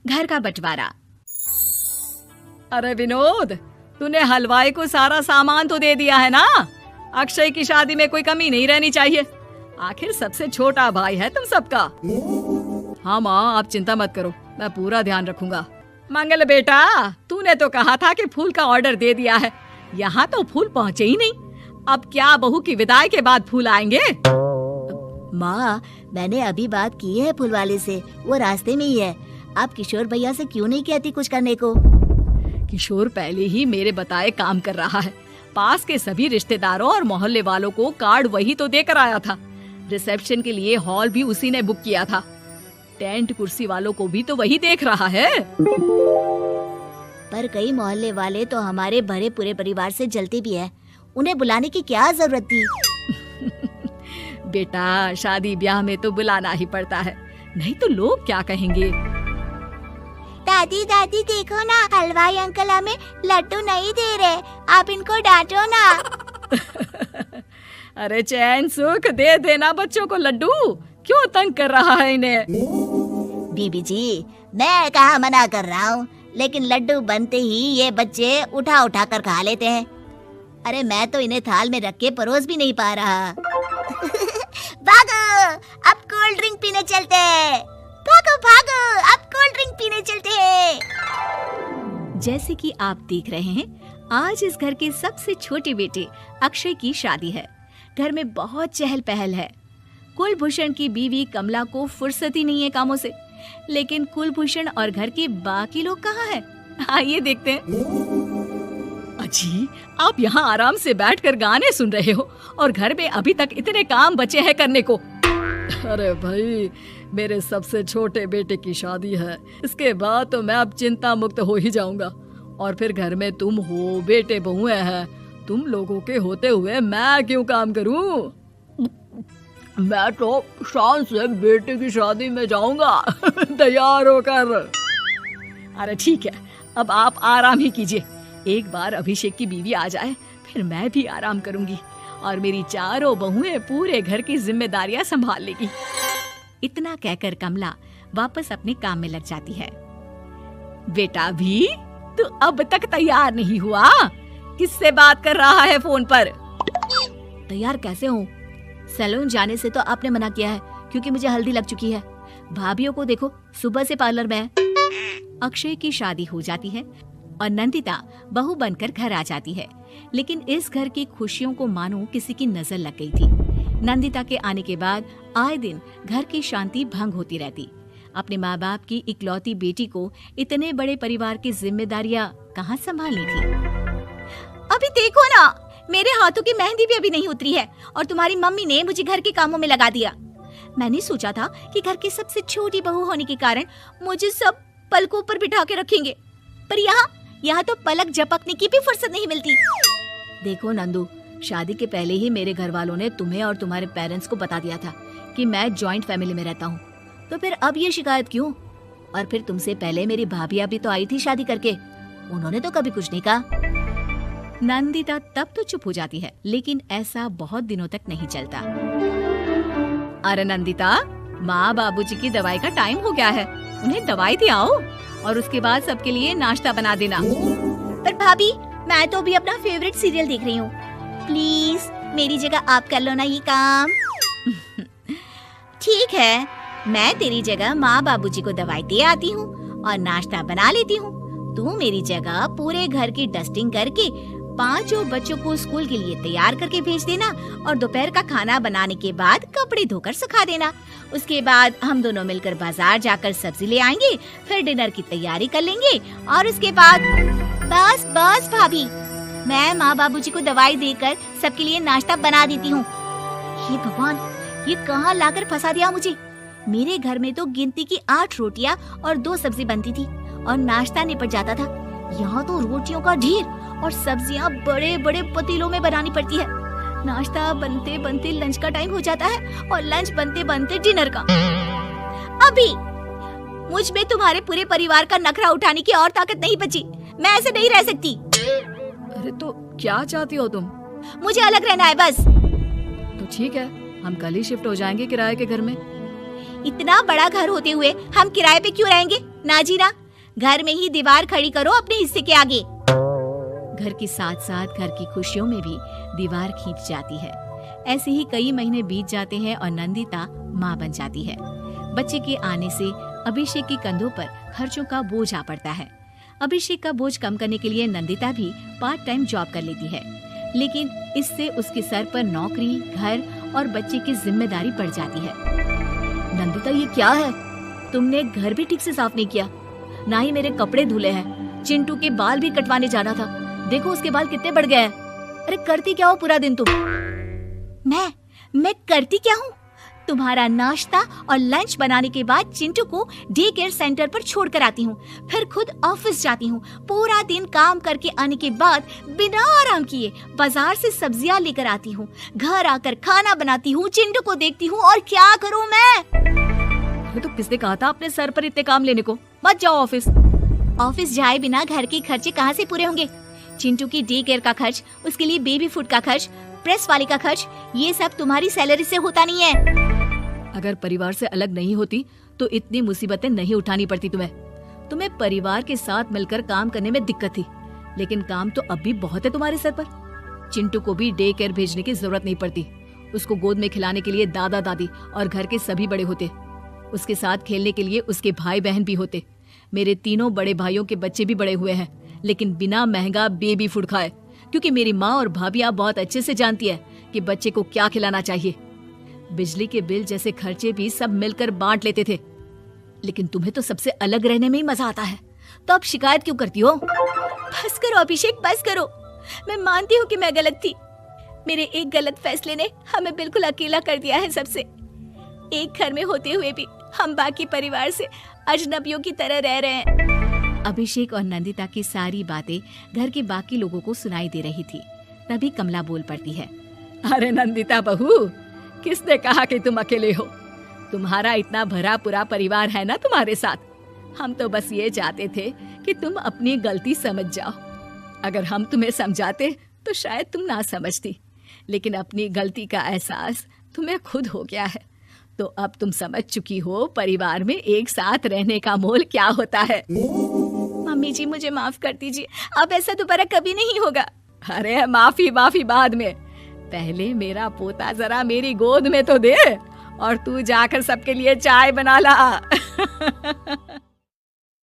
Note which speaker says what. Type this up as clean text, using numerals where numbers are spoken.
Speaker 1: घर का बंटवारा।
Speaker 2: अरे विनोद, तूने हलवाई को सारा सामान तो दे दिया है ना? अक्षय की शादी में कोई कमी नहीं रहनी चाहिए। आखिर सबसे छोटा भाई है तुम सबका। हाँ माँ, आप चिंता मत करो, मैं पूरा ध्यान रखूंगा। मंगल बेटा, तूने तो कहा था कि फूल का ऑर्डर दे दिया है, यहाँ तो फूल पहुँचे ही नहीं। अब क्या बहू की विदाई के बाद फूल आएंगे?
Speaker 3: माँ, मैंने अभी बात की है फूल वाले से, वो रास्ते में ही है। आप किशोर भैया से क्यों नहीं कहती कुछ करने को?
Speaker 2: किशोर पहले ही मेरे बताए काम कर रहा है। पास के सभी रिश्तेदारों और मोहल्ले वालों को कार्ड वही तो देकर आया था। रिसेप्शन के लिए हॉल भी उसी ने बुक किया था। टेंट कुर्सी वालों को भी तो वही देख रहा है।
Speaker 3: पर कई मोहल्ले वाले तो हमारे भरे पूरे परिवार से जलते भी है, उन्हें बुलाने की क्या जरूरत थी?
Speaker 2: बेटा, शादी ब्याह में तो बुलाना ही पड़ता है, नहीं तो लोग क्या कहेंगे।
Speaker 3: दादी दादी देखो ना, हलवाई अंकल हमें लड्डू नहीं दे रहे, आप इनको डांटो ना।
Speaker 2: अरे चैन सुख दे देना बच्चों को लड्डू, क्यों तंग कर रहा है इन्हें?
Speaker 3: बीबी जी, मैं कहाँ मना कर रहा हूँ, लेकिन लड्डू बनते ही ये बच्चे उठा उठा कर खा लेते हैं। अरे मैं तो इन्हें थाल में रख के परोस भी नहीं पा रहा। भागो, अब कोल्ड ड्रिंक पीने चलते हैं। भागो भागो, अब कोल्ड ड्रिंक पीने चलते हैं।
Speaker 1: जैसे कि आप देख रहे हैं, आज इस घर के सबसे छोटे बेटे अक्षय की शादी है। घर में बहुत चहल पहल है। कुलभूषण की बीवी कमला को फुर्सत ही नहीं है कामों से, लेकिन कुलभूषण और घर के बाकी लोग कहाँ हैं? आइए देखते हैं।
Speaker 2: अजी, आप यहाँ आराम से बैठकर गाने सुन रहे हो और घर में अभी तक इतने काम बचे हैं करने को। अरे भाई, मेरे सबसे छोटे बेटे की शादी है, इसके बाद तो मैं अब चिंता मुक्त हो ही जाऊंगा। और फिर घर में तुम हो, बेटे बहुएं हैं, तुम लोगों के होते हुए मैं क्यों काम करूं? मैं तो शान से बेटे की शादी में जाऊंगा तैयार होकर। अरे ठीक है, अब आप आराम ही कीजिए। एक बार अभिषेक की बीवी आ जाए, फिर मैं भी आराम करूंगी और मेरी चारों बहुएं पूरे घर की जिम्मेदारियां संभाल लेगी।
Speaker 1: इतना कहकर कमला वापस अपने काम में लग जाती है।
Speaker 2: बेटा भी, तू अब तक तैयार नहीं हुआ? किससे बात कर रहा है फोन पर?
Speaker 3: तैयार कैसे हूँ? सैलून जाने से तो आपने मना किया है, क्योंकि मुझे हल्दी लग चुकी है। भाभीयों को देखो, सुबह से पार्लर में है।
Speaker 1: अक्षय की शादी हो जाती है और नंदिता बहू बनकर घर आ जाती है, लेकिन इस घर की खुशियों को मानो किसी की नजर लग गई थी। नंदिता के आने के बाद आए दिन घर की शांति भंग होती रहती। अपने माँ बाप की इकलौती बेटी को इतने बड़े परिवार की जिम्मेदारियां कहाँ संभालनी थी?
Speaker 3: अभी देखो ना, मेरे हाथों की मेहंदी भी अभी नहीं उतरी है और तुम्हारी मम्मी ने मुझे घर के कामों में लगा दिया। मैंने सोचा था कि घर की सबसे छोटी बहू होने के कारण मुझे सब पलकों पर बिठा के रखेंगे, पर यहाँ तो पलक झपकने की भी फुर्सत नहीं मिलती। देखो नंदू, शादी के पहले ही मेरे घर वालों ने तुम्हें और तुम्हारे पेरेंट्स को बता दिया था कि मैं जॉइंट फैमिली में रहता हूँ, तो फिर अब ये शिकायत क्यों? और फिर तुमसे पहले मेरी भाभी भी तो आई थी शादी करके, उन्होंने तो कभी कुछ नहीं कहा।
Speaker 1: नंदिता तब तो चुप हो जाती है, लेकिन ऐसा बहुत दिनों तक नहीं चलता।
Speaker 2: अरे नंदिता, माँ बाबूजी की दवाई का टाइम हो गया है, उन्हें दवाई दिलाओ और उसके बाद सबके लिए नाश्ता बना देना।
Speaker 3: पर भाभी, मैं तो अभी अपना फेवरेट सीरियल देख रही हूँ, प्लीज मेरी जगह आप कर लो ना ये काम। ठीक है, मैं तेरी जगह माँ बाबूजी को दवाई दे आती हूँ और नाश्ता बना लेती हूँ। तू मेरी जगह पूरे घर की डस्टिंग करके 5 बच्चों को स्कूल के लिए तैयार करके भेज देना और दोपहर का खाना बनाने के बाद कपड़े धोकर सुखा देना। उसके बाद हम दोनों मिलकर बाजार जाकर सब्जी ले आएंगे, फिर डिनर की तैयारी कर लेंगे और उसके बाद बस भाभी, मैं माँ बाबूजी को दवाई देकर सबके लिए नाश्ता बना देती हूँ। हे भगवान, ये कहाँ लाकर फंसा दिया मुझे। मेरे घर में तो गिनती की 8 रोटियाँ और 2 सब्जी बनती थी और नाश्ता निपट जाता था। यहाँ तो रोटियों का ढेर और सब्जियाँ बड़े बड़े पतीलों में बनानी पड़ती है। नाश्ता बनते बनते लंच का टाइम हो जाता है और लंच बनते बनते डिनर का। अभी मुझ में तुम्हारे पूरे परिवार का नखरा उठाने की और ताकत नहीं बची। मैं ऐसे नहीं रह सकती।
Speaker 2: अरे तो क्या चाहती हो तुम?
Speaker 3: मुझे अलग रहना है बस।
Speaker 2: तो ठीक है, हम कल ही शिफ्ट हो जाएंगे किराए के घर में।
Speaker 3: इतना बड़ा घर होते हुए हम किराए पे क्यों रहेंगे? ना जी ना, घर में ही दीवार खड़ी करो अपने हिस्से के आगे।
Speaker 1: घर के साथ साथ घर की खुशियों में भी दीवार खींच जाती है। ऐसे ही कई महीने बीत जाते हैं और नंदिता माँ बन जाती है। बच्चे के आने से अभिषेक के कंधों पर खर्चों का बोझ आ पड़ता है। अभिषेक का बोझ कम करने के लिए नंदिता भी पार्ट टाइम जॉब कर लेती है, लेकिन इससे उसके सर पर नौकरी, घर और बच्चे की जिम्मेदारी बढ़ जाती है।
Speaker 2: नंदिता, ये क्या है? तुमने घर भी ठीक से साफ नहीं किया, ना ही मेरे कपड़े धुले हैं। चिंटू के बाल भी कटवाने जाना था, देखो उसके बाल कितने बढ़ गए हैं। अरे करती क्या हो पूरा दिन तुम?
Speaker 3: मैं करती क्या हूँ? तुम्हारा नाश्ता और लंच बनाने के बाद चिंटू को डे केयर सेंटर पर छोड़ कर आती हूँ, फिर खुद ऑफिस जाती हूँ। पूरा दिन काम करके आने के बाद बिना आराम किए बाजार से सब्जियाँ लेकर आती हूँ, घर आकर खाना बनाती हूँ, चिंटू को देखती हूँ, और क्या करूँ मैं?
Speaker 2: तो किसने कहा था अपने सर पर इतने काम लेने को? मत जाओ ऑफिस।
Speaker 3: ऑफिस जाए बिना घर के खर्चे कहाँ से पूरे होंगे? चिंटू की डे केयर का खर्च, उसके लिए बेबी फूड का खर्च, प्रेस वाले का खर्च, ये सब तुम्हारी सैलरी से होता नहीं है।
Speaker 2: अगर परिवार से अलग नहीं होती तो इतनी मुसीबतें नहीं उठानी पड़ती तुम्हें परिवार के साथ मिलकर काम करने में दिक्कत थी, लेकिन काम तो अब भी बहुत है तुम्हारे सर पर। चिंटू को भी डे केयर भेजने की जरूरत नहीं पड़ती, उसको गोद में खिलाने के लिए दादा दादी और घर के सभी बड़े होते, उसके साथ खेलने के लिए उसके भाई बहन भी होते। मेरे तीनों बड़े भाइयों के बच्चे भी बड़े हुए हैं, लेकिन बिना महंगा बेबी फूड खाए, क्योंकि मेरी माँ और भाभियाँ बहुत अच्छे से जानती है कि बच्चे को क्या खिलाना चाहिए। बिजली के बिल जैसे खर्चे भी सब मिलकर बांट लेते थे, लेकिन तुम्हें तो सबसे अलग रहने में ही मजा आता है, तो अब शिकायत क्यों करती हो?
Speaker 3: बस करो अभिषेक, बस करो। मैं मानती हूँ कि मैं गलत थी। मेरे एक गलत फैसले ने हमें बिल्कुल अकेला कर दिया है सबसे। एक घर में होते हुए भी हम बाकी परिवार से अजनबियों की तरह रह रहे हैं।
Speaker 1: अभिषेक और नंदिता की सारी बातें घर के बाकी लोगों को सुनाई दे रही थी। तभी कमला बोल पड़ती है।
Speaker 2: अरे नंदिता बहू, किसने कहा कि तुम अकेले हो? तुम्हारा इतना भरा पूरा परिवार है ना तुम्हारे साथ। हम तो बस ये चाहते थे कि तुम अपनी गलती समझ जाओ। अगर हम तुम्हें समझाते तो शायद तुम ना समझती, लेकिन अपनी गलती का एहसास तुम्हें खुद हो गया है, तो अब तुम समझ चुकी हो परिवार में एक साथ रहने का मोल क्या होता है।
Speaker 3: मम्मी जी, मुझे माफ कर दीजिए, अब ऐसा दोबारा कभी नहीं होगा।
Speaker 2: अरे माफी बाद में, पहले मेरा पोता जरा मेरी गोद में तो दे, और तू जाकर सबके लिए चाय बना ला।